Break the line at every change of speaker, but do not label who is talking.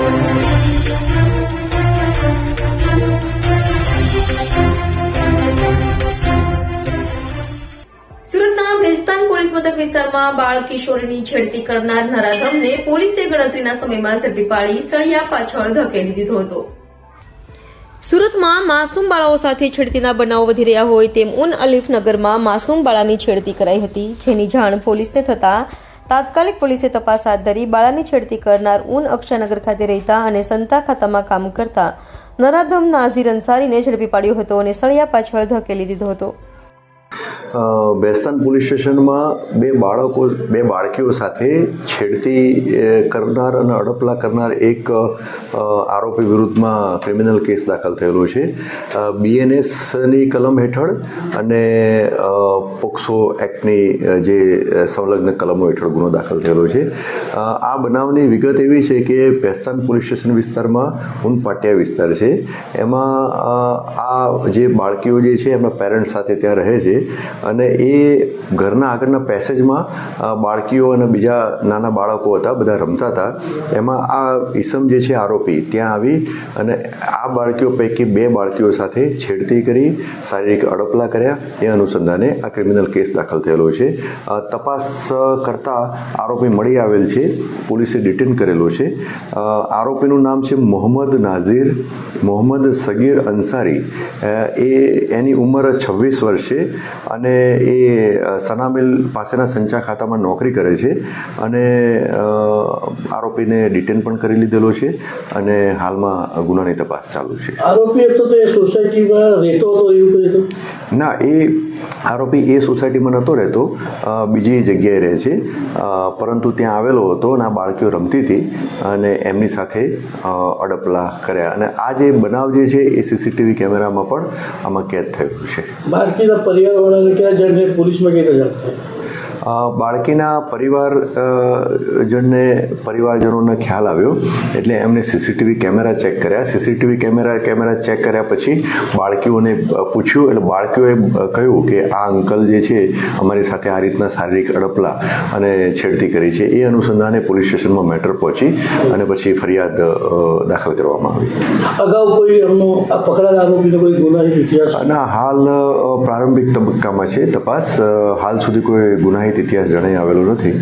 સુરતના ભેસ્તાન પોલીસ મથક વિસ્તારમાં બાળ કિશોરીની છેડતી કરનાર નરાધમને પોલીસે ગણતરીના સમયમાં ઝડપી પાડી સળિયા પાછળ ધકેલી દીધો હતો. સુરતમાં માસૂમ બાળાઓ સાથે છેડતીના બનાવો વધી રહ્યા હોય તેમ ઉન અલીફ નગરમાં માસૂમ બાળાની છેડતી કરાઈ હતી, જેની જાણ પોલીસને થતા તાત્કાલિક પોલીસે તપાસ હાથ ધરી બાળાની છેડતી કરનાર ઉન અક્ષાનગર ખાતે રહેતા અને સંતા ખાતામાં કામ કરતા નરાધમ નાઝીર અંસારીને ઝડપી પાડ્યો હતો અને સળિયા પાછળ ધકેલી દીધો હતો.
ભેસ્તાન પોલીસ સ્ટેશનમાં બે બાળકીઓ સાથે છેડતી કરનાર અને અડપલા કરનાર એક આરોપી વિરુદ્ધમાં ક્રિમિનલ કેસ દાખલ થયેલો છે. BNSની કલમ હેઠળ અને પોક્સો એક્ટની જે સંલગ્ન કલમો હેઠળ ગુનો દાખલ થયેલો છે. આ બનાવની વિગત એવી છે કે ભેસ્તાન પોલીસ સ્ટેશન વિસ્તારમાં ઉનપાટિયા વિસ્તાર છે, એમાં આ જે બાળકીઓ જે છે એમના પેરેન્ટ્સ સાથે ત્યાં રહે છે અને એ ઘરના આગળના પેસેજમાં બાળકીઓ અને બીજા નાના બાળકો હતા, બધા રમતા હતા. એમાં આ ઈસમ જે છે આરોપી ત્યાં આવી અને આ બાળકીઓ પૈકી 2 બાળકીઓ સાથે છેડતી કરી, શારીરિક અડપલા કર્યા. એ અનુસંધાને આ ક્રિમિનલ કેસ દાખલ થયેલો છે. તપાસ કરતા આરોપી મળી આવેલ છે, પોલીસે ડિટેન કરેલો છે. આરોપીનું નામ છે મોહમ્મદ નાઝીર મોહમ્મદ સગીર અંસારી. એની ઉંમર 26 વર્ષ છે અને એ સનામિલ પાસેના સંચા ખાતામાં નોકરી કરે છે અને આરોપીને ડિટેન પણ કરી લીધેલો છે અને હાલમાં ગુનાની તપાસ ચાલુ છે.
આરોપી હતો તો એ સોસાયટીમાં રહેતો હતો એવું કહ્યું?
ના, એ આરોપી એ સોસાયટીમાં નહોતો રહેતો, બીજી જગ્યાએ રહે છે, પરંતુ ત્યાં આવેલો હતો અને આ બાળકીઓ રમતી હતી અને એમની સાથે અડપલા કર્યા અને આ જે બનાવ જે છે એ CCTV કેમેરામાં પણ આમાં કેદ થયેલું છે.
બાળકીના પરિવારવાળાને ક્યાં જઈને પોલીસમાં કઈ રજા થાય?
બાળકીના પરિવારજનોને ખ્યાલ આવ્યો એટલે એમને CCTV કેમેરા ચેક કર્યા. CCTV કેમેરા ચેક કર્યા પછી બાળકીઓને પૂછ્યું એટલે બાળકીઓએ કહ્યું કે આ અંકલ જે છે અમારી સાથે આ રીતના શારીરિક અડપલા અને છેડતી કરી છે. એ અનુસંધાને પોલીસ સ્ટેશનમાં મેટર પહોંચી અને પછી ફરિયાદ દાખલ કરવામાં આવી.
અગાઉ કોઈ એમનો આ પકડાયેલા આરોપીનો કોઈ ગુનાહિત ઇતિહાસ?
ના, હાલ પ્રારંભિક તબક્કામાં છે તપાસ. હાલ સુધી કોઈ ગુનાહિત ઇતિહાસ જણાઈ આવેલો નથી.